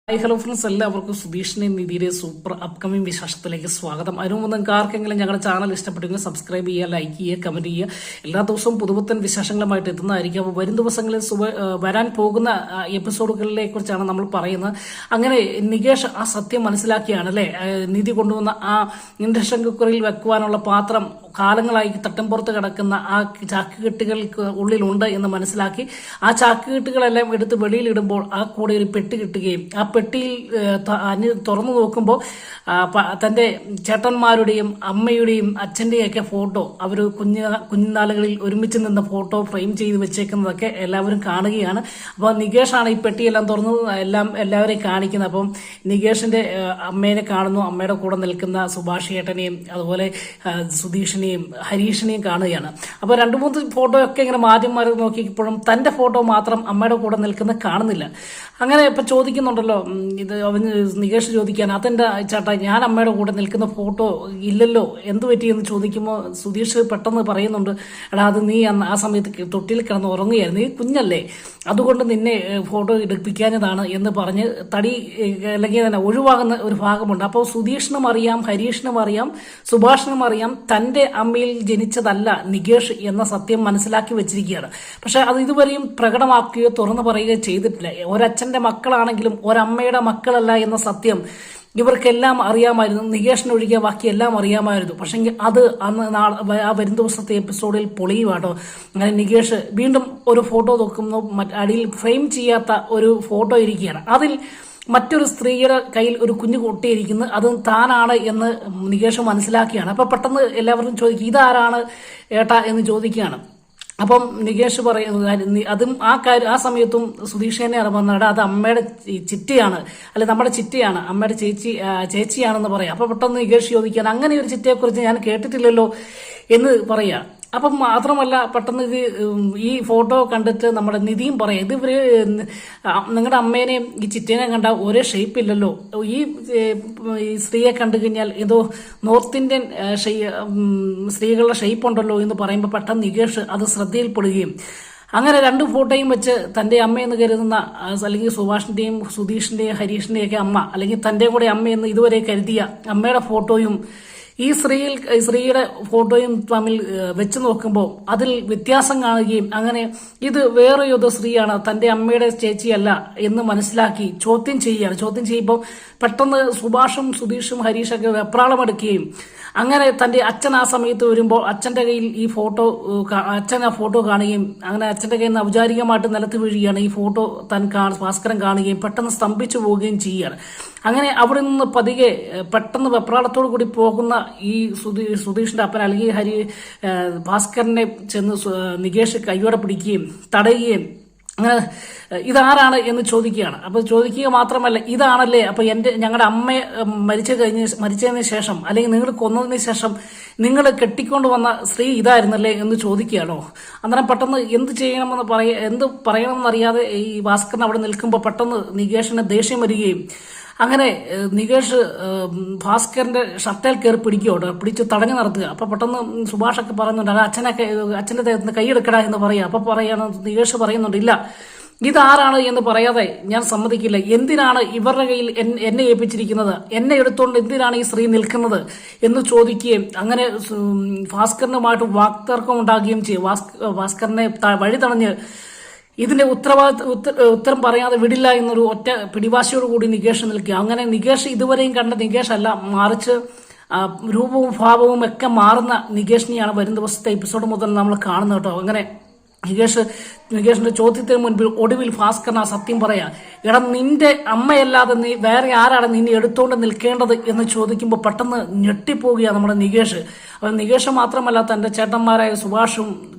Hi hello friends, എല്ലാവർക്കും സുധീഷിന്റെ നിധിയുടെ super upcoming വിശേഷത്തിലേക്ക് സ്വാഗതം. അതിനു മുമ്പ് നിങ്ങൾക്ക് ആർക്കെങ്കിലും ഞങ്ങളുടെ ചാനൽ ഇഷ്ടപ്പെട്ടെങ്കിൽ സബ്സ്ക്രൈബ് ചെയ്യുക, ലൈക്ക് ചെയ്യുക, കമന്റ് ചെയ്യുക. എല്ലാ ദിവസവും പുതുപുത്തൻ വിശേഷങ്ങളുമായിട്ട് എത്തുന്നതായിരിക്കും. അപ്പോൾ വരും ദിവസങ്ങളിൽ വരാൻ പോകുന്ന എപ്പിസോഡുകളെ കുറിച്ചാണ് നമ്മൾ പറയുന്നത്. അങ്ങനെ നികേഷ് ആ സത്യം മനസ്സിലാക്കിയാണ് അല്ലെ, നിധി കൊണ്ടുവന്ന ആ ഇൻഡക്ഷൻ കുക്കറിൽ വെക്കുവാനുള്ള പാത്രം കാലങ്ങളായി തട്ടംപുറത്ത് കിടക്കുന്ന ആ ചാക്കുകെട്ടുകൾക്ക് ഉള്ളിലുണ്ട് എന്ന് മനസ്സിലാക്കി ആ ചാക്കുകെട്ടുകളെല്ലാം എടുത്ത് വെളിയിലിടുമ്പോൾ ആ കൂടെ ഒരു പെട്ടി കിട്ടുകയും ആ പെട്ടിയിൽ തുറന്നു നോക്കുമ്പോൾ തന്റെ ചേട്ടന്മാരുടെയും അമ്മയുടെയും അച്ഛന്റെയും ഒക്കെ ഫോട്ടോ, അവർ കുഞ്ഞുനാളുകളിൽ ഒരുമിച്ച് നിന്ന ഫോട്ടോ ഫ്രെയിം ചെയ്ത് വെച്ചേക്കുന്നതൊക്കെ എല്ലാവരും കാണുകയാണ്. അപ്പോൾ നികേഷാണ് ഈ പെട്ടിയെല്ലാം തുറന്നു എല്ലാവരെയും കാണിക്കുന്നത്. അപ്പം നികേഷിന്റെ അമ്മേനെ കാണുന്നു, അമ്മയുടെ കൂടെ നിൽക്കുന്ന സുഭാഷ് ഏട്ടനെയും അതുപോലെ സുധീഷിനെയും ഹരീഷിനെയും കാണുകയാണ്. അപ്പോൾ രണ്ടു മൂന്ന് ഫോട്ടോ ഒക്കെ ഇങ്ങനെ മാറ്റി നോക്കിയപ്പോഴും തന്റെ ഫോട്ടോ മാത്രം അമ്മയുടെ കൂടെ നിൽക്കുന്ന കാണുന്നില്ല. അങ്ങനെ ഇപ്പൊ ചോദിക്കുന്നുണ്ടല്ലോ, ഇത് അവന് നികേഷ് ചോദിക്കാൻ, അതെന്റെ ചേട്ടാ ഞാൻ അമ്മയുടെ കൂടെ നിൽക്കുന്ന ഫോട്ടോ ഇല്ലല്ലോ, എന്ത് പറ്റിയെന്ന് ചോദിക്കുമ്പോൾ സുധീഷ് പെട്ടെന്ന് പറയുന്നുണ്ട്, എടാ അത് നീ ആ സമയത്ത് തൊട്ടിൽ കിടന്ന് ഉറങ്ങുകയായിരുന്നു, നീ കുഞ്ഞല്ലേ, അതുകൊണ്ട് നിന്നെ ഫോട്ടോ എടുപ്പിക്കാഞ്ഞതാണ് എന്ന് പറഞ്ഞ് തടി അല്ലെങ്കിൽ തന്നെ ഒഴിവാകുന്ന ഒരു ഭാഗമുണ്ട്. അപ്പോൾ സുധീഷിനും അറിയാം, ഹരീഷിനും അറിയാം, സുഭാഷിനും അറിയാം തന്റെ അമ്മയിൽ ജനിച്ചതല്ല നികേഷ് എന്ന സത്യം മനസ്സിലാക്കി വെച്ചിരിക്കുകയാണ്. പക്ഷെ അത് ഇതുവരെയും പ്രകടമാക്കുകയോ തുറന്നു പറയുകയോ ചെയ്തിട്ടില്ല. ഒരച്ഛന്റെ മക്കളാണെങ്കിലും ഒരമ്മയുടെ മക്കളല്ല എന്ന സത്യം ഇവർക്കെല്ലാം അറിയാമായിരുന്നു. നികേഷിനൊഴികെ ബാക്കി എല്ലാം അറിയാമായിരുന്നു. പക്ഷെങ്കിൽ അത് അന്ന് ആ വരും ദിവസത്തെ എപ്പിസോഡിൽ പൊളിയുവാട്ടോ. അങ്ങനെ നികേഷ് വീണ്ടും ഒരു ഫോട്ടോ നോക്കുന്നു, അടിയിൽ ഫ്രെയിം ചെയ്യാത്ത ഒരു ഫോട്ടോ ഇരിക്കുകയാണ്. അതിൽ മറ്റൊരു സ്ത്രീയുടെ കയ്യിൽ ഒരു കുഞ്ഞു കൊട്ടിയിരിക്കുന്നു, അത് താനാണ് എന്ന് നികേഷ് മനസ്സിലാക്കിയാണ്. അപ്പൊ പെട്ടെന്ന് എല്ലാവരും ചോദിക്കും, ഇതാരാണ് ഏട്ടാ എന്ന് ചോദിക്കുകയാണ്. അപ്പം നികേഷ് പറയുന്നത്, അതും ആ സമയത്തും സുധീഷ് തന്നെയാണ് പറഞ്ഞത്, അത് അമ്മയുടെ ചിറ്റയാണ്, അല്ലെ നമ്മുടെ ചിറ്റയാണ്, അമ്മയുടെ ചേച്ചിയാണെന്ന് പറയാം. അപ്പൊ പെട്ടെന്ന് നികേഷ് ചോദിക്കാൻ, അങ്ങനെ ഒരു ചിറ്റയെക്കുറിച്ച് ഞാൻ കേട്ടിട്ടില്ലല്ലോ എന്ന് പറയാ. അപ്പം മാത്രമല്ല പെട്ടെന്ന് ഈ ഫോട്ടോ കണ്ടിട്ട് നമ്മുടെ നിധിയും പറയാം, ഇത് ഇവര് നിങ്ങളുടെ അമ്മേനെയും ഈ ചിറ്റേനെയും കണ്ട ഒരേ ഷേപ്പ് ഇല്ലല്ലോ, ഈ സ്ത്രീയെ കണ്ടു കഴിഞ്ഞാൽ ഏതോ നോർത്ത് ഇന്ത്യൻ സ്ത്രീകളുടെ ഷേപ്പ് ഉണ്ടല്ലോ എന്ന് പറയുമ്പോൾ പെട്ടെന്ന് നികേഷ് അത് ശ്രദ്ധയിൽപ്പെടുകയും അങ്ങനെ രണ്ട് ഫോട്ടോയും വെച്ച് തന്റെ അമ്മയെന്ന് കരുതുന്ന, അല്ലെങ്കിൽ സുഭാഷിന്റെയും സുധീഷിന്റെയും ഹരീഷിന്റെയും ഒക്കെ അമ്മ, അല്ലെങ്കിൽ തന്റെ കൂടെ അമ്മയെന്ന് ഇതുവരെ കരുതിയ അമ്മയുടെ ഫോട്ടോയും ഈ സ്ത്രീയുടെ ഫോട്ടോയും തമ്മിൽ വെച്ച് നോക്കുമ്പോൾ അതിൽ വ്യത്യാസം കാണുകയും അങ്ങനെ ഇത് വേറെ ഏതോ സ്ത്രീയാണ്, തന്റെ അമ്മയുടെ ചേച്ചിയല്ല എന്ന് മനസ്സിലാക്കി ചോദ്യം ചെയ്യുകയാണ്. ചോദ്യം ചെയ്യുമ്പോൾ പെട്ടെന്ന് സുഭാഷും സുധീഷും ഹരീഷൊക്കെ വെപ്രാളമെടുക്കുകയും അങ്ങനെ തന്റെ അച്ഛൻ ആ സമയത്ത് വരുമ്പോൾ അച്ഛന്റെ കയ്യിൽ അച്ഛൻ ആ ഫോട്ടോ കാണുകയും അങ്ങനെ അച്ഛന്റെ കയ്യിൽ നിന്ന് ഔപചാരികമായിട്ട് നിലത്ത് വീഴുകയാണ്. ഈ ഫോട്ടോ ഭാസ്കരൻ കാണുകയും പെട്ടെന്ന് സ്തംഭിച്ചു പോവുകയും ചെയ്യുകയാണ്. അങ്ങനെ അവിടെ നിന്ന് പതിയെ പെട്ടെന്ന് വെപ്രാളത്തോടു കൂടി പോകുന്ന ഈ സുധീഷിന്റെ അപ്പൻ അല്ലെങ്കിൽ ഭാസ്കരനെ ചെന്ന് നികേഷ് കൈയോടെ പിടിക്കുകയും തടയുകയും അങ്ങനെ ഇതാരാണ് എന്ന് ചോദിക്കുകയാണ്. അപ്പൊ ചോദിക്കുക മാത്രമല്ല, ഇതാണല്ലേ അപ്പൊ ഞങ്ങളുടെ അമ്മ മരിച്ചതിന് ശേഷം അല്ലെങ്കിൽ നിങ്ങൾ കൊന്നതിന് ശേഷം നിങ്ങൾ കെട്ടിക്കൊണ്ട് വന്ന സ്ത്രീ ഇതായിരുന്നല്ലേ എന്ന് ചോദിക്കുകയാണോ. അന്നേരം പെട്ടെന്ന് എന്ത് പറയണമെന്നറിയാതെ ഈ ഭാസ്കരൻ അവിടെ നിൽക്കുമ്പോൾ പെട്ടെന്ന് നികേഷിന് ദേഷ്യം വരികയും അങ്ങനെ നികേഷ് ഭാസ്കരന്റെ ഷർട്ടേൽ കയറി പിടിച്ച് തടഞ്ഞു നിർത്തുക. അപ്പൊ പെട്ടെന്ന് സുഭാഷൊക്കെ പറയുന്നുണ്ട്, അച്ഛന്റെ ദേഹത്തിന് കൈയെടുക്കട എന്ന് പറയാ. അപ്പൊ നികേഷ് പറയുന്നുണ്ട്, ഇല്ല ഇതാരാണ് എന്ന് പറയാതെ ഞാൻ സമ്മതിക്കില്ല, എന്തിനാണ് ഇവരുടെ കയ്യിൽ എന്നെ ഏൽപ്പിച്ചിരിക്കുന്നത്, എന്നെ എടുത്തുകൊണ്ട് എന്തിനാണ് ഈ സ്ത്രീ നിൽക്കുന്നത് എന്ന് ചോദിക്കുകയും അങ്ങനെ ഭാസ്കരനുമായിട്ട് വാക്തർക്കം ഉണ്ടാകുകയും ചെയ്യും. ഭാസ്കരനെ വഴി തടഞ്ഞ് ഇതിന്റെ ഉത്തരം പറയാതെ വിടില്ല എന്നൊരു ഒറ്റ പിടിവാശിയോട് കൂടി നികേഷ് നിൽക്കുക. അങ്ങനെ നികേഷ് ഇതുവരെയും കണ്ട നികേഷ് അല്ല, മറിച്ച് രൂപവും ഭാവവും ഒക്കെ മാറുന്ന നികേഷിനെയാണ് വരും ദിവസത്തെ എപ്പിസോഡ് മുതൽ നമ്മൾ കാണുന്നത് കേട്ടോ. അങ്ങനെ നികേഷിന്റെ ചോദ്യത്തിന് മുൻപിൽ ഒടുവിൽ ഭാസ്കരൻ ആ സത്യം പറയാ, എടാ നിന്റെ അമ്മയല്ലാതെ നീ വേറെ ആരാണ് നിന്നെ എടുത്തോണ്ട് നിൽക്കേണ്ടത് എന്ന് ചോദിക്കുമ്പോൾ പെട്ടെന്ന് ഞെട്ടിപ്പോവുകയാണ് നമ്മുടെ നികേഷ്. അപ്പൊ നികേഷ് മാത്രമല്ല തന്റെ ചേട്ടന്മാരായ സുഭാഷും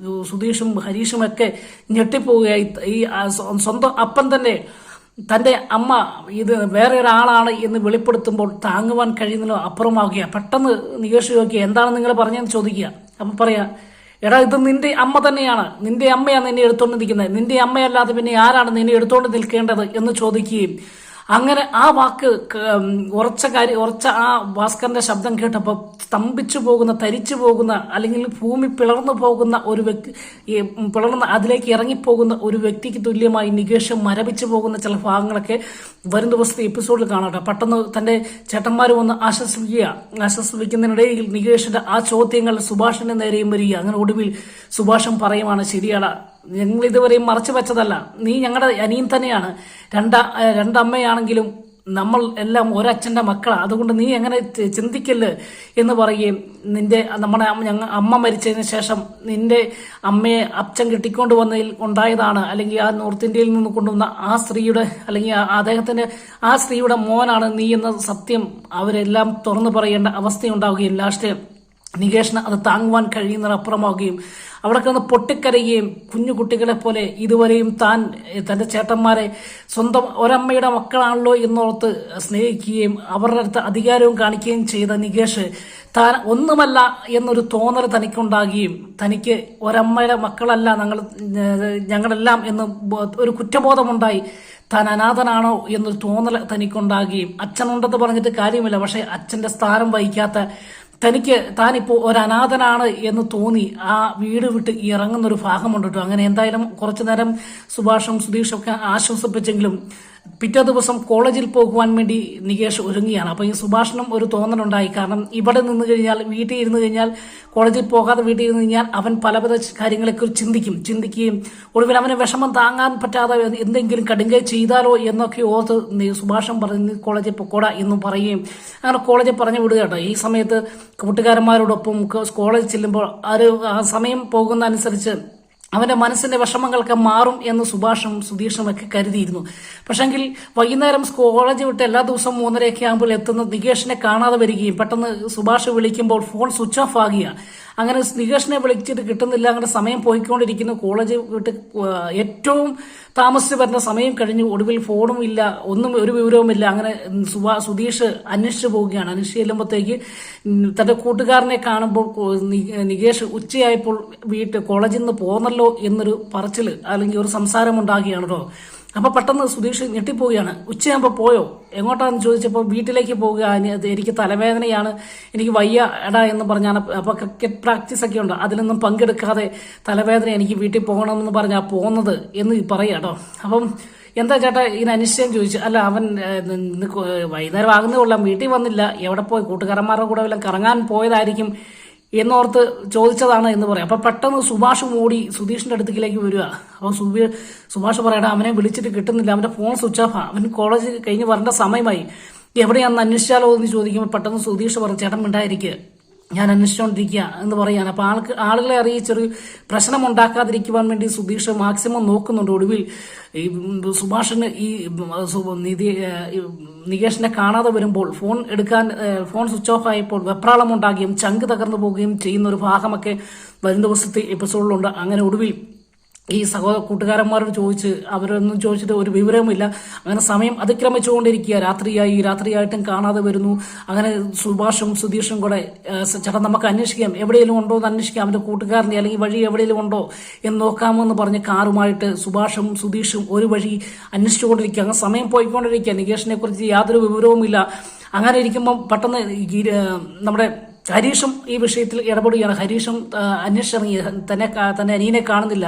സുധീഷും ഹരീഷും ഒക്കെ ഞെട്ടിപ്പോവുകയായി. ഈ സ്വന്തം അപ്പൻ തന്നെ തന്റെ അമ്മ ഇത് വേറെ ഒരാളാണ് എന്ന് വെളിപ്പെടുത്തുമ്പോൾ താങ്ങുവാൻ കഴിയുന്നതിലും അപ്പുറമാവുകയാണ്. പെട്ടെന്ന് നികേഷ് ചോദിക്കുക, എന്താണ് നിങ്ങൾ പറഞ്ഞതെന്ന് ചോദിക്കുക. അപ്പൊ പറയാ, എടാ ഇത് നിന്റെ അമ്മ തന്നെയാണ്, നിന്റെ അമ്മയാണ് നിന്നെ എടുത്തോണ്ട് നിൽക്കുന്നത്, നിന്റെ അമ്മയല്ലാതെ പിന്നെ ആരാണ് നിന്നെ എടുത്തോണ്ട് നിൽക്കേണ്ടത് എന്ന് ചോദിക്കുകയും അങ്ങനെ ആ വാക്ക് ഉറച്ച ആ ഭാസ്കറിന്റെ ശബ്ദം കേട്ടപ്പോൾ സ്തംഭിച്ചു പോകുന്ന, തരിച്ചു പോകുന്ന, അല്ലെങ്കിൽ ഭൂമി പിളർന്നു പോകുന്ന ഒരു വ്യക്തി, അതിലേക്ക് ഇറങ്ങിപ്പോകുന്ന ഒരു വ്യക്തിക്ക് തുല്യമായി നികേഷ് മരവിച്ചു പോകുന്ന ചില ഭാഗങ്ങളൊക്കെ വരും ദിവസത്തെ എപ്പിസോഡിൽ കാണട്ടെ. പെട്ടെന്ന് തന്റെ ചേട്ടന്മാർ വന്ന് ആശ്വസിപ്പിക്കുന്നതിനിടയിൽ നികേഷിന്റെ ആ ചോദ്യങ്ങൾ സുഭാഷിന്റെ നേരെയും വരിക. അങ്ങനെ ഒടുവിൽ സുഭാഷൻ പറയുവാണ്, ശരിയാടാ, ഞങ്ങൾ ഇതുവരെയും മറച്ചു വെച്ചതല്ല, നീ ഞങ്ങളുടെ അനിയൻ തന്നെയാണ്, രണ്ടമ്മയാണെങ്കിലും നമ്മൾ എല്ലാം ഒരച്ഛന്റെ മക്കളാണ്, അതുകൊണ്ട് നീ എങ്ങനെ ചിന്തിക്കല്ല് എന്ന് പറയുകയും നമ്മുടെ അമ്മ മരിച്ചതിന് ശേഷം നിന്റെ അമ്മയെ അച്ഛൻ കെട്ടിക്കൊണ്ട് വന്നതിൽ ഉണ്ടായതാണ്, അല്ലെങ്കിൽ ആ നോർത്ത് ഇന്ത്യയിൽ നിന്ന് കൊണ്ടുവന്ന ആ സ്ത്രീയുടെ, അല്ലെങ്കിൽ ആ സ്ത്രീയുടെ മോനാണ് നീ എന്ന സത്യം അവരെല്ലാം തുറന്നു പറയേണ്ട അവസ്ഥയുണ്ടാവുകയും ലാസ്റ്റ് നികേഷിന് അത് താങ്ങുവാൻ കഴിയുന്നതിനപ്പുറമാവുകയും അവിടെ കിടന്ന് പൊട്ടിക്കരയുകയും കുഞ്ഞു കുട്ടികളെ പോലെ ഇതുവരെയും തന്റെ ചേട്ടന്മാരെ സ്വന്തം ഒരമ്മയുടെ മക്കളാണല്ലോ എന്നോർത്ത് സ്നേഹിക്കുകയും അവരുടെ അടുത്ത് അധികാരവും കാണിക്കുകയും ചെയ്ത നികേഷ് താൻ ഒന്നുമല്ല എന്നൊരു തോന്നൽ തനിക്കുണ്ടാകുകയും തനിക്ക് ഒരമ്മയുടെ മക്കളല്ല ഞങ്ങളെല്ലാം എന്ന് ഒരു കുറ്റബോധമുണ്ടായി താൻ അനാഥനാണോ എന്നൊരു തോന്നൽ തനിക്കുണ്ടാകുകയും അച്ഛനുണ്ടെന്ന് പറഞ്ഞിട്ട് കാര്യമില്ല, പക്ഷെ അച്ഛന്റെ സ്ഥാനം വഹിക്കാത്ത താനിപ്പോ ഒരു അനാഥനാണ് എന്ന് തോന്നി ആ വീട് വിട്ട് ഇറങ്ങുന്ന ഒരു ഭാഗമുണ്ട് കേട്ടോ. അങ്ങനെ എന്തായാലും കുറച്ചു നേരം സുഭാഷും സുധീഷും ഒക്കെ ആശ്വസിപ്പിച്ചെങ്കിലും പിറ്റേ ദിവസം കോളേജിൽ പോകുവാൻ വേണ്ടി നികേഷ് ഒരുങ്ങിയാണ്. അപ്പൊ ഈ സുഭാഷിനും ഒരു തോന്നലുണ്ടായി, കാരണം ഇവിടെ നിന്ന് കഴിഞ്ഞാൽ, വീട്ടിൽ ഇരുന്ന് കഴിഞ്ഞാൽ, കോളേജിൽ പോകാതെ വീട്ടിൽ ഇരുന്ന് കഴിഞ്ഞാൽ അവൻ പലവിധ കാര്യങ്ങളെക്കുറിച്ച് ചിന്തിക്കുകയും ഒടുവിൽ അവന് വിഷമം താങ്ങാൻ പറ്റാതെ എന്തെങ്കിലും കടുങ്കൈ ചെയ്താലോ എന്നൊക്കെ ഓർത്ത് സുഭാഷൻ പറഞ്ഞ് കോളേജിൽ പൊക്കോടാ എന്നും പറയുകയും അങ്ങനെ കോളേജിൽ പറഞ്ഞു വിടുക കേട്ടോ. ഈ സമയത്ത് കൂട്ടുകാരന്മാരോടൊപ്പം കോളേജിൽ ചെല്ലുമ്പോൾ ആ സമയം പോകുന്ന അനുസരിച്ച് അവന്റെ മനസ്സിന്റെ വിഷമങ്ങളൊക്കെ മാറും എന്ന് സുഭാഷും സുധീഷും ഒക്കെ കരുതിയിരുന്നു. പക്ഷെങ്കിൽ വൈകുന്നേരം കോളേജ് വിട്ട് എല്ലാ ദിവസവും 3:30 ആകുമ്പോൾ എത്തുന്ന നികേഷിനെ കാണാതെ വരികയും പെട്ടെന്ന് സുഭാഷ് വിളിക്കുമ്പോൾ ഫോൺ സ്വിച്ച് ഓഫ് ആകുക. അങ്ങനെ നികേഷിനെ വിളിച്ചിട്ട് കിട്ടുന്നില്ല. അങ്ങനെ സമയം പോയിക്കൊണ്ടിരിക്കുന്നു. കോളേജ് വിട്ട് ഏറ്റവും താമസിച്ച് വരുന്ന സമയം കഴിഞ്ഞു. ഒടുവിൽ ഫോണും ഇല്ല, ഒന്നും ഒരു വിവരവുമില്ല. അങ്ങനെ സുധീഷ് അന്വേഷിച്ചു പോവുകയാണ്. അന്വേഷിച്ച് ചെല്ലുമ്പോഴത്തേക്ക് തന്റെ കൂട്ടുകാരനെ കാണുമ്പോൾ നികേഷ് ഉച്ചയായപ്പോൾ കോളേജിൽ നിന്ന് പോന്നല്ലോ എന്നൊരു പറച്ചില് അല്ലെങ്കിൽ ഒരു സംസാരം ഉണ്ടാകുകയാണ് കേട്ടോ. അപ്പൊ പെട്ടെന്ന് സുധീഷ് ഞെട്ടിപ്പോവുകയാണ്. ഉച്ചയാകുമ്പോൾ പോയോ, എങ്ങോട്ടാന്ന് ചോദിച്ചപ്പോൾ വീട്ടിലേക്ക് പോവുക, എനിക്ക് തലവേദനയാണ്, എനിക്ക് വയ്യ എടാ എന്ന് പറഞ്ഞാണ്. അപ്പൊ ക്രിക്കറ്റ് പ്രാക്ടീസ് ഒക്കെ ഉണ്ട്, അതിലൊന്നും പങ്കെടുക്കാതെ തലവേദന, എനിക്ക് വീട്ടിൽ പോകണമെന്ന് പറഞ്ഞാ പോകുന്നത് എന്ന് പറയാട്ടോ. അപ്പം എന്താ ചേട്ടാ ഇതിന് അനിശ്ചയം ചോദിച്ചു. അല്ല, അവൻ വൈകുന്നേരം ആകുന്നേ കൊള്ളാം, വീട്ടിൽ വന്നില്ല, എവിടെ പോയി, കൂട്ടുകാരന്മാരുടെ കൂടെ വല്ലതും കറങ്ങാൻ പോയതായിരിക്കും എന്നോർത്ത് ചോദിച്ചതാണ് എന്ന് പറയാം. അപ്പൊ പെട്ടെന്ന് സുഭാഷ് ഓടി സുധീഷിന്റെ അടുത്തേക്ക് വരിക. അപ്പൊ സുഭാഷ് പറയടാ, അവനെ വിളിച്ചിട്ട് കിട്ടുന്നില്ല, അവന്റെ ഫോൺ സ്വിച്ച് ഓഫാ, അവൻ കോളേജ് കഴിഞ്ഞ് വരേണ്ട സമയമായി, എവിടെയാണെന്ന് അന്വേഷിച്ചാലോ എന്ന് ചോദിക്കുമ്പോൾ പെട്ടെന്ന് സുധീഷ് പറഞ്ഞു, ചേട്ടൻ മിണ്ടായിരിക്കുക, ഞാൻ അന്വേഷിച്ചുകൊണ്ടിരിക്കുക എന്ന് പറയാണ്. അപ്പൊ ആളുകളെ അറിയിച്ചൊരു പ്രശ്നം ഉണ്ടാക്കാതിരിക്കുവാൻ വേണ്ടി സുധീഷ് മാക്സിമം നോക്കുന്നുണ്ട്. ഒടുവിൽ ഈ സുഭാഷിന് നികേഷിനെ കാണാതെ വരുമ്പോൾ ഫോൺ സ്വിച്ച് ഓഫ് ആയപ്പോൾ വെപ്രാളം ഉണ്ടാകുകയും ചങ്ക് തകർന്നു പോവുകയും ചെയ്യുന്ന ഒരു ഭാഗമൊക്കെ വരും ദിവസത്തെ എപ്പിസോഡിലുണ്ട്. അങ്ങനെ ഒടുവിൽ ഈ കൂട്ടുകാരന്മാരോട് അവരൊന്നും ചോദിച്ചിട്ട് ഒരു വിവരവുമില്ല. അങ്ങനെ സമയം അതിക്രമിച്ചുകൊണ്ടിരിക്കുക. രാത്രിയായിട്ടും കാണാതെ വരുന്നു. അങ്ങനെ സുഭാഷും സുധീഷും കൂടെ ചേട്ടാ നമുക്ക് അന്വേഷിക്കാം, എവിടെയെങ്കിലും ഉണ്ടോ എന്ന് അന്വേഷിക്കാം, അവന്റെ കൂട്ടുകാരനെ അല്ലെങ്കിൽ വഴി എവിടെയെങ്കിലും ഉണ്ടോ എന്ന് നോക്കാമോ എന്ന് പറഞ്ഞ് കാറുമായിട്ട് സുഭാഷും സുധീഷും ഒരു വഴി അന്വേഷിച്ചുകൊണ്ടിരിക്കുക. അങ്ങനെ സമയം പോയിക്കൊണ്ടിരിക്കുക. നികേഷിനെ കുറിച്ച് യാതൊരു വിവരവുമില്ല. അങ്ങനെ ഇരിക്കുമ്പോൾ പെട്ടെന്ന് നമ്മുടെ ഹരീഷും ഈ വിഷയത്തിൽ ഇടപെടുകയാണ്. ഹരീഷും അന്വേഷിച്ചിറങ്ങി, തന്നെ അനിയനെ കാണുന്നില്ല.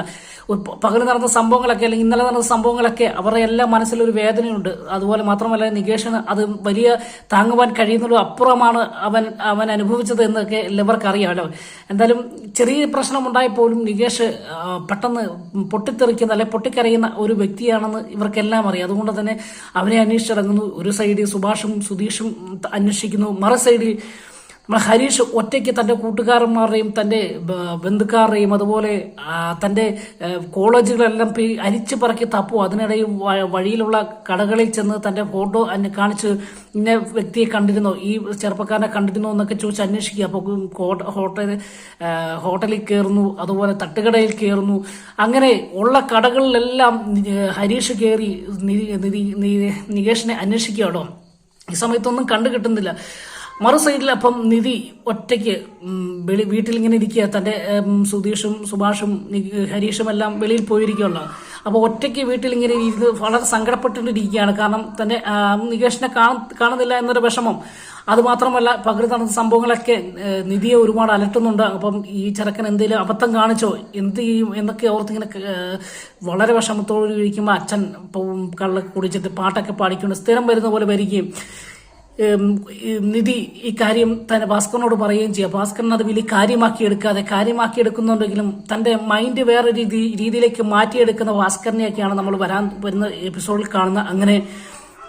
പകൽ നടന്ന സംഭവങ്ങളൊക്കെ അല്ലെങ്കിൽ ഇന്നലെ നടന്ന സംഭവങ്ങളൊക്കെ അവരുടെ എല്ലാം മനസ്സിലൊരു വേദനയുണ്ട്. അതുപോലെ മാത്രമല്ല നികേഷിന് അത് വലിയ താങ്ങുവാൻ കഴിയുന്നൊരു അപ്പുറമാണ് അവൻ അനുഭവിച്ചത് എന്നൊക്കെ എല്ലാവർക്കും അറിയാമല്ലോ. എന്തായാലും ചെറിയ പ്രശ്നം ഉണ്ടായപ്പോഴും നികേഷ് പെട്ടെന്ന് പൊട്ടിത്തെറിക്കുന്ന അല്ലെ പൊട്ടിക്കരയുന്ന ഒരു വ്യക്തിയാണെന്ന് ഇവർക്കെല്ലാം അറിയാം. അതുകൊണ്ട് തന്നെ അവനെ അന്വേഷിച്ചിറങ്ങുന്നു. ഒരു സൈഡിൽ സുഭാഷും സുധീഷും അന്വേഷിക്കുന്നു, മറു സൈഡിൽ ഹരീഷ് ഒറ്റയ്ക്ക് തന്റെ കൂട്ടുകാരന്മാരുടെയും തന്റെ ബന്ധുക്കാരുടെയും അതുപോലെ തന്റെ കോളേജുകളെല്ലാം അരിച്ചു പറക്കി തപ്പും. അതിനിടയിൽ വഴിയിലുള്ള കടകളിൽ ചെന്ന് തന്റെ ഫോട്ടോ കാണിച്ച് ഇന്ന വ്യക്തിയെ കണ്ടിരുന്നോ, ഈ ചെറുപ്പക്കാരനെ കണ്ടിരുന്നോ എന്നൊക്കെ ചോദിച്ച് അന്വേഷിക്കുക. അപ്പോൾ ഹോട്ടലിൽ കയറുന്നു, അതുപോലെ തട്ടുകടയിൽ കയറുന്നു. അങ്ങനെ ഉള്ള കടകളിലെല്ലാം ഹരീഷ് കയറി നികേഷിനെ അന്വേഷിക്കുകയാണോ. ഈ സമയത്തൊന്നും കണ്ടു കിട്ടുന്നില്ല. മറു സൈഡിൽ അപ്പം നിധി ഒറ്റയ്ക്ക് വീട്ടിൽ ഇങ്ങനെ ഇരിക്കുക. തന്റെ സുധീഷും സുഭാഷും ഹരീഷും എല്ലാം വെളിയിൽ പോയിരിക്കുമല്ലോ. അപ്പോൾ ഒറ്റയ്ക്ക് വീട്ടിൽ ഇങ്ങനെ ഇരുന്ന് വളരെ സങ്കടപ്പെട്ടുകൊണ്ടിരിക്കുകയാണ്. കാരണം തന്നെ നികേഷിനെ കാണുന്നില്ല എന്നൊരു വിഷമം. അതുമാത്രമല്ല പകൽ നടന്ന സംഭവങ്ങളൊക്കെ നിധിയെ ഒരുപാട് അലട്ടുന്നുണ്ട്. അപ്പം ഈ ചെറുക്കൻ എന്തെങ്കിലും അബദ്ധം കാണിച്ചോ, എന്ത് ചെയ്യും എന്നൊക്കെ ഓർത്തിങ്ങനെ വളരെ വിഷമത്തോട് ഇരിക്കുമ്പോൾ അച്ഛൻ കള്ളൊക്കെ കുടിച്ചിട്ട് പാട്ടൊക്കെ പാടിക്കൊണ്ട് സ്ഥിരം വരുന്ന പോലെ വരികയും നിധി ഈ കാര്യം തന്നെ ഭാസ്കറിനോട് പറയുകയും ചെയ്യുക. ഭാസ്കരൻ അത് വലിയ കാര്യമാക്കിയെടുക്കുന്നുണ്ടെങ്കിലും തന്റെ മൈൻഡ് വേറെ രീതിയിലേക്ക് മാറ്റിയെടുക്കുന്ന ഭാസ്കരനെയൊക്കെയാണ് നമ്മൾ വരുന്ന എപ്പിസോഡിൽ കാണുന്ന. അങ്ങനെ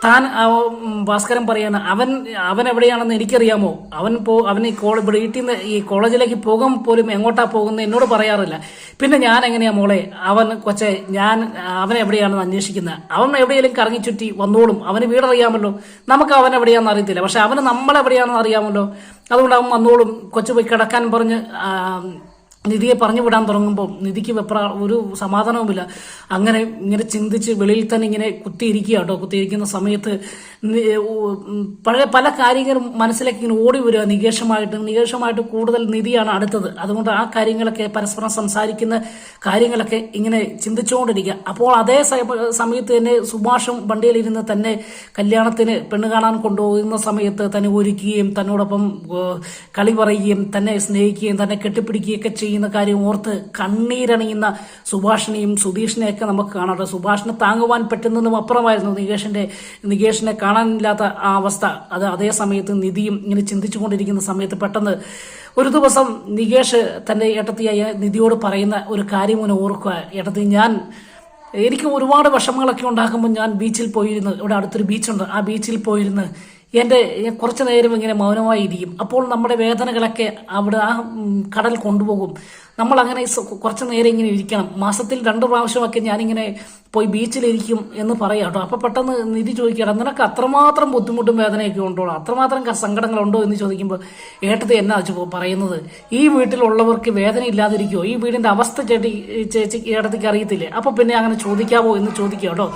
താൻ ഭാസ്കരൻ പറയാണ് അവൻ എവിടെയാണെന്ന് എനിക്കറിയാമോ, അവൻ വീട്ടിൽ നിന്ന് ഈ കോളേജിലേക്ക് പോകാൻ പോലും എങ്ങോട്ടാ പോകുന്നത് എന്നോട് പറയാറില്ല, പിന്നെ ഞാൻ എങ്ങനെയാ മോളെ അവൻ എവിടെയാണെന്ന് അന്വേഷിക്കുന്നത്? അവൻ എവിടെയെങ്കിലും കറങ്ങി ചുറ്റി വന്നോളും, അവന് വീടറിയാമല്ലോ. നമുക്ക് അവൻ എവിടെയാണെന്ന് അറിയത്തില്ല, പക്ഷെ അവന് നമ്മളെവിടെയാണെന്ന് അറിയാമല്ലോ. അതുകൊണ്ട് അവൻ വന്നോളും. കൊച്ചു പോയി കിടക്കാൻ പറഞ്ഞ് നിധിയെ പറഞ്ഞു വിടാൻ തുടങ്ങുമ്പോൾ നിധിക്ക് ഒരു സമാധാനവുമില്ല. അങ്ങനെ ഇങ്ങനെ ചിന്തിച്ച് വെളിയിൽ തന്നെ ഇങ്ങനെ കുത്തിയിരിക്കുന്ന സമയത്ത് പല കാര്യങ്ങളും മനസ്സിലേക്ക് ഇങ്ങനെ ഓടി വരിക. നികേഷമായിട്ട് കൂടുതൽ നിധിയാണ് അടുത്തത്. അതുകൊണ്ട് ആ കാര്യങ്ങളൊക്കെ പരസ്പരം സംസാരിക്കുന്ന കാര്യങ്ങളൊക്കെ ഇങ്ങനെ ചിന്തിച്ചുകൊണ്ടിരിക്കുക. അപ്പോൾ അതേ സമയത്ത് തന്നെ സുഭാഷും വണ്ടിയിലിരുന്ന് തന്നെ കല്യാണത്തിന് പെണ്ണ് കാണാൻ കൊണ്ടുപോകുന്ന സമയത്ത് തന്നെ ഒരുക്കുകയും തന്നോടൊപ്പം കളി പറയുകയും തന്നെ സ്നേഹിക്കുകയും തന്നെ കെട്ടിപ്പിടിക്കുകയൊക്കെ ചെയ്യുന്ന കാര്യം ഓർത്ത് കണ്ണീരണിയുന്ന സുഭാഷിനെയും സുധീഷിനെയൊക്കെ നമുക്ക് കാണാം. സുഭാഷിനെ താങ്ങുവാൻ പറ്റുന്നതും അപ്പുറമായിരുന്നു നികേഷിനെ കാണാനില്ലാത്ത ആ അവസ്ഥ. അത് അതേ സമയത്ത് നിധിയും ഇങ്ങനെ ചിന്തിച്ചുകൊണ്ടിരിക്കുന്ന സമയത്ത് പെട്ടെന്ന് ഒരു ദിവസം നികേഷ് തന്റെ ഏട്ടത്തിയായ നിധിയോട് പറയുന്ന ഒരു കാര്യം ഇങ്ങനെ ഓർക്കുക. ഏട്ടത്തി, എനിക്ക് ഒരുപാട് വിഷമങ്ങളൊക്കെ ഉണ്ടാക്കുമ്പോൾ ഞാൻ ബീച്ചിൽ പോയിരുന്നു. ഇവിടെ അടുത്തൊരു ബീച്ചുണ്ട്, ആ ബീച്ചിൽ പോയിരുന്ന് കുറച്ചു നേരം ഇങ്ങനെ മൗനമായി ഇരിക്കും. അപ്പോൾ നമ്മുടെ വേദനകളൊക്കെ അവിടെ ആ കടൽ കൊണ്ടുപോകും. നമ്മൾ അങ്ങനെ കുറച്ചു നേരം ഇങ്ങനെ ഇരിക്കണം. മാസത്തിൽ 2 പ്രാവശ്യമൊക്കെ ഞാനിങ്ങനെ പോയി ബീച്ചിലിരിക്കും എന്ന് പറയാം കേട്ടോ. അപ്പൊ പെട്ടെന്ന് നിധി ചോദിക്കണം, നിനക്ക് അത്രമാത്രം ബുദ്ധിമുട്ടും വേദനയൊക്കെ ഉണ്ടോ, അത്രമാത്രം സങ്കടങ്ങളുണ്ടോ എന്ന് ചോദിക്കുമ്പോൾ ഏട്ടത്തി എന്നാ പറയുന്നത്, ഈ വീട്ടിലുള്ളവർക്ക് വേദന ഇല്ലാതിരിക്കുമോ? ഈ വീടിന്റെ അവസ്ഥ ചേച്ചി ഏട്ടത്തിക്ക് അറിയത്തില്ലേ? അപ്പൊ പിന്നെ അങ്ങനെ ചോദിക്കാവോ എന്ന് ചോദിക്കുക കേട്ടോ.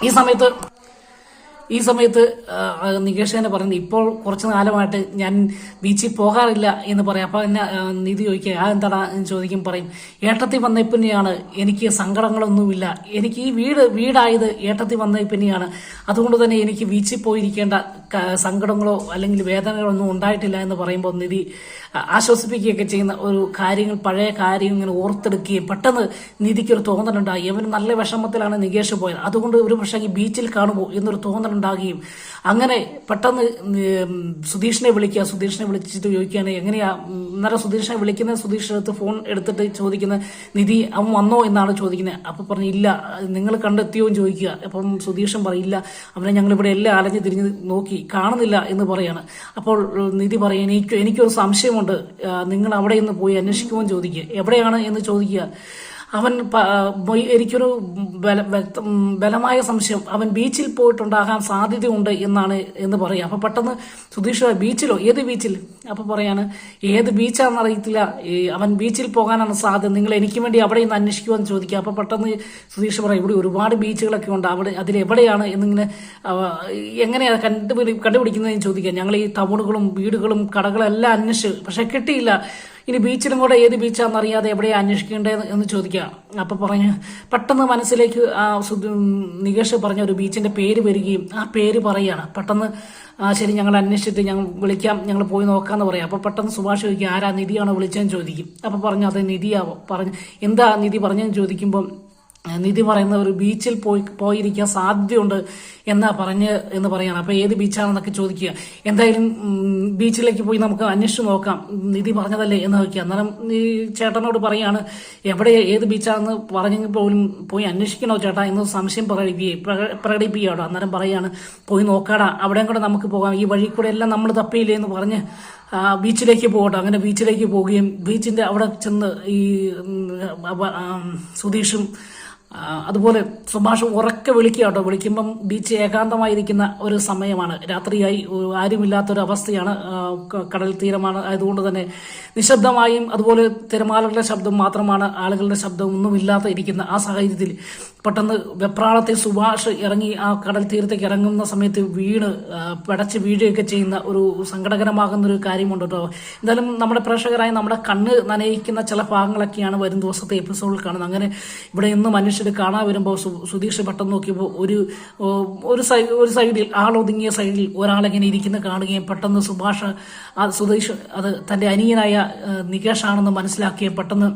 ഈ സമയത്ത് നികേഷ് തന്നെ പറയുന്നത്, ഇപ്പോൾ കുറച്ചു കാലമായിട്ട് ഞാൻ ബീച്ചിൽ പോകാറില്ല എന്ന് പറയാം. അപ്പൊ എന്നെ നിധി ചോദിക്കുക, എന്താടാ എന്ന് ചോദിക്കും. പറയും, ഏട്ടത്തി വന്ന പിന്നെയാണ് എനിക്ക് സങ്കടങ്ങളൊന്നുമില്ല, എനിക്ക് ഈ വീടായത് ഏട്ടത്തി വന്ന പിന്നെയാണ്. അതുകൊണ്ട് തന്നെ എനിക്ക് ബീച്ചിൽ പോയിരിക്കേണ്ട സങ്കടങ്ങളോ അല്ലെങ്കിൽ വേദനകളോ ഒന്നും ഉണ്ടായിട്ടില്ല എന്ന് പറയുമ്പോൾ നിധി ആശ്വസിപ്പിക്കുകയൊക്കെ ചെയ്യുന്ന ഒരു പഴയ കാര്യങ്ങൾ ഇങ്ങനെ ഓർത്തെടുക്കുകയും പെട്ടെന്ന് നിധിക്കൊരു തോന്നലുണ്ടായി, അവന് നല്ല വിഷമത്തിലാണ് നികേഷ് പോയത്, അതുകൊണ്ട് ഒരു പക്ഷേ ഈ ബീച്ചിൽ കാണുമോ എന്നൊരു തോന്നലുണ്ടാകുകയും അങ്ങനെ പെട്ടെന്ന് സുധീഷിനെ വിളിച്ചിട്ട് ചോദിക്കുകയാണ് എങ്ങനെയാ. അന്നേരം സുധീഷിനെ വിളിക്കുന്ന സുധീഷിന്റെ അടുത്ത് ഫോൺ എടുത്തിട്ട് ചോദിക്കുന്ന, നിധി അവൻ വന്നോ എന്നാണ് ചോദിക്കുന്നത്. അപ്പൊ പറഞ്ഞു, ഇല്ല, നിങ്ങൾ കണ്ടെത്തിയോ എന്ന് ചോദിക്കുക. അപ്പം സുധീഷൻ പറയില്ല, അവനെ ഞങ്ങളിവിടെ എല്ലാം അലഞ്ഞു തിരിഞ്ഞ് നോക്കി കാണുന്നില്ല എന്ന് പറയാണ്. അപ്പോൾ നിധി പറയും, എനിക്കൊരു സംശയമുണ്ട്, നിങ്ങൾ അവിടെ നിന്ന് പോയി അന്വേഷിക്കുമോ എന്ന് ചോദിക്കുക. എവിടെയാണ് എന്ന് ചോദിക്കുക. എനിക്കൊരു ബലമായ സംശയം, അവൻ ബീച്ചിൽ പോയിട്ടുണ്ടാകാൻ സാധ്യതയുണ്ട് എന്ന് പറയാം. അപ്പൊ പെട്ടെന്ന് സുധീഷ്, ബീച്ചിലോ? ഏത് ബീച്ചിൽ? അപ്പൊ പറയാണ്, ഏത് ബീച്ചാണെന്ന് അറിയത്തില്ല, അവൻ ബീച്ചിൽ പോകാനാണ് സാധ്യത, നിങ്ങൾ എനിക്ക് വേണ്ടി അവിടെ നിന്ന് അന്വേഷിക്കുമെന്ന് ചോദിക്കുക. അപ്പൊ പെട്ടെന്ന് സുധീഷ് പറയും, ഇവിടെ ഒരുപാട് ബീച്ചുകളൊക്കെ ഉണ്ട്, അതിലെവിടെയാണ് എന്നിങ്ങനെ എങ്ങനെയാ കണ്ടുപിടിക്കുന്നതെന്ന് ചോദിക്കുക. ഞങ്ങൾ ഈ ടൗണുകളും വീടുകളും കടകളും എല്ലാം അന്വേഷിച്ചു, പക്ഷെ കിട്ടിയില്ല. ഇനി ബീച്ചിലും കൂടെ ഏത് ബീച്ചാണെന്നറിയാതെ എവിടെയാ അന്വേഷിക്കേണ്ടത് എന്ന് ചോദിക്കുക. അപ്പൊ പെട്ടെന്ന് മനസ്സിലേക്ക് നികേഷ് പറഞ്ഞ ഒരു ബീച്ചിന്റെ പേര് വരികയും ആ പേര് പറയുകയാണ്. പെട്ടെന്ന് ശരി, ഞങ്ങൾ അന്വേഷിച്ചിട്ട് ഞങ്ങൾ വിളിക്കാം, ഞങ്ങൾ പോയി നോക്കാന്ന് പറയാം. അപ്പൊ പെട്ടെന്ന് സുഭാഷ് ചോദിക്കും, ആരാ, നിധിയാണോ വിളിച്ചതെന്ന് ചോദിക്കും. അപ്പൊ പറഞ്ഞു, അത് നിധിയാവോ. പറഞ്ഞു, എന്താ നിധി പറഞ്ഞെന്ന് ചോദിക്കുമ്പോൾ നിധി പറയുന്ന ഒരു ബീച്ചിൽ പോയിരിക്കാൻ സാധ്യതയുണ്ട് എന്ന് പറയാണ്. അപ്പൊ ഏത് ബീച്ചാണെന്നൊക്കെ ചോദിക്കുക. എന്തായാലും ബീച്ചിലേക്ക് പോയി നമുക്ക് അന്വേഷിച്ചു നോക്കാം, നിധി പറഞ്ഞതല്ലേ എന്ന് നോക്കുക. അന്നേരം ഈ ചേട്ടനോട് പറയാണ്, ഏത് ബീച്ചാണെന്ന് പറഞ്ഞെങ്കിൽ പോലും പോയി അന്വേഷിക്കണോ ചേട്ടാ എന്ന് സംശയം പ്രകടിപ്പിക്കുകയാണ്. അന്നേരം പറയാണ്, പോയി നോക്കാടാ, അവിടെയും കൂടെ നമുക്ക് പോകാം, ഈ വഴി കൂടെ എല്ലാം നമ്മൾ തപ്പിയില്ലേ എന്ന് പറഞ്ഞ് ബീച്ചിലേക്ക് പോകട്ടെ. അങ്ങനെ ബീച്ചിലേക്ക് പോവുകയും ബീച്ചിന്റെ അവിടെ ചെന്ന് ഈ സുധീഷും അതുപോലെ സുഭാഷും ഉറക്കെ വിളിക്കുക. വിളിക്കുമ്പം ബീച്ച് ഏകാന്തമായിരിക്കുന്ന ഒരു സമയമാണ്, രാത്രിയായി, ആരുമില്ലാത്തൊരു അവസ്ഥയാണ്, കടൽ തീരമാണ്. അതുകൊണ്ട് തന്നെ നിശബ്ദമായും അതുപോലെ തിരമാലകളുടെ ശബ്ദം മാത്രമാണ്, ആളുകളുടെ ശബ്ദം ഒന്നുമില്ലാതെ ഇരിക്കുന്ന ആ സാഹചര്യത്തിൽ പെട്ടെന്ന് വെപ്രാളത്തിൽ സുഭാഷ് ഇറങ്ങി ആ കടൽ തീരത്തേക്ക് ഇറങ്ങുന്ന സമയത്ത് പടച്ച് വീഴുകയൊക്കെ ചെയ്യുന്ന ഒരു സങ്കടകരമാകുന്ന ഒരു കാര്യമുണ്ട് കേട്ടോ. എന്തായാലും നമ്മുടെ പ്രേക്ഷകരായ നമ്മുടെ കണ്ണ് നനയിക്കുന്ന ചില ഭാഗങ്ങളൊക്കെയാണ് വരും ദിവസത്തെ എപ്പിസോഡിൽ കാണുന്നത്. അങ്ങനെ ഇവിടെ ഇന്ന് മനുഷ്യർ കാണാൻ വരുമ്പോൾ സുധീഷ് പെട്ടെന്ന് നോക്കിയപ്പോൾ ഒരു സൈഡിൽ ആളൊതുങ്ങിയ സൈഡിൽ ഒരാളെങ്ങനെ ഇരിക്കുന്ന കാണുകയും പെട്ടെന്ന് സുധീഷ് അത് തന്റെ അനിയനായ നികേഷ് ആണെന്ന് മനസ്സിലാക്കിയ പെട്ടെന്ന്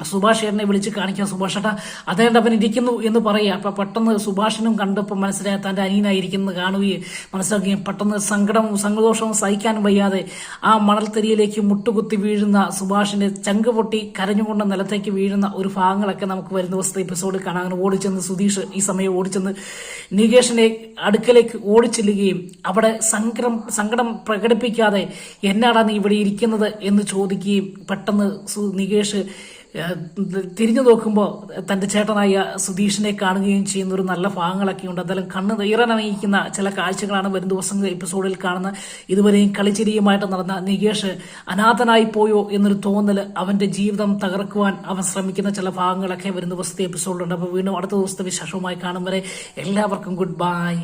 സുഭാഷ് ഏട്ടനെ വിളിച്ച് കാണിക്കാം. സുഭാഷ് ഏട്ടാ അതേണ്ട അവൻ ഇരിക്കുന്നു എന്ന് പറയുക. അപ്പൊ പെട്ടെന്ന് സുഭാഷിനും കണ്ടപ്പോൾ മനസ്സിലായ തന്റെ അനിയനായിരിക്കുന്നത് കാണുകയും മനസ്സിലാക്കുകയും പെട്ടെന്ന് സങ്കടവും സഹിക്കാനും വയ്യാതെ ആ മണൽത്തരിയിലേക്ക് മുട്ടുകുത്തി വീഴുന്ന സുഭാഷിന്റെ ചങ്ക് പൊട്ടി കരഞ്ഞുകൊണ്ട് നിലത്തേക്ക് വീഴുന്ന ഒരു ഭാഗങ്ങളൊക്കെ നമുക്ക് വരുന്ന ദിവസത്തെ എപ്പിസോഡിൽ കാണാൻ. അങ്ങനെ ഓടിച്ചെന്ന് സുധീഷ് ഈ സമയം ഓടിച്ചെന്ന് നികേഷിനെ അടുക്കലേക്ക് ഓടിച്ചെല്ലുകയും അവിടെ സങ്കടം പ്രകടിപ്പിക്കാതെ എന്നാടാ നീ ഇവിടെ ഇരിക്കുന്നത് എന്ന് ചോദിക്കുകയും പെട്ടെന്ന് നികേഷ് തിരിഞ്ഞു നോക്കുമ്പോൾ തന്റെ ചേട്ടനായ സുധീഷിനെ കാണുകയും ചെയ്യുന്ന ഒരു നല്ല ഭാഗങ്ങളൊക്കെ ഉണ്ട്. എന്തായാലും കണ്ണ് നീറനണിയിക്കുന്ന ചില കാഴ്ചകളാണ് വരും ദിവസങ്ങൾ എപ്പിസോഡിൽ കാണുന്ന. ഇതുവരെയും കളിച്ചിരിയുമായിട്ട് നടന്ന നികേഷ് അനാഥനായി പോയോ എന്നൊരു തോന്നല്, അവന്റെ ജീവിതം തകർക്കുവാൻ അവൻ ശ്രമിക്കുന്ന ചില ഭാഗങ്ങളൊക്കെ വരും ദിവസത്തെ എപ്പിസോഡിലുണ്ട്. അപ്പോൾ വീണ്ടും അടുത്ത ദിവസത്തെ വിശേഷവുമായി കാണും വരെ എല്ലാവർക്കും ഗുഡ് ബൈ.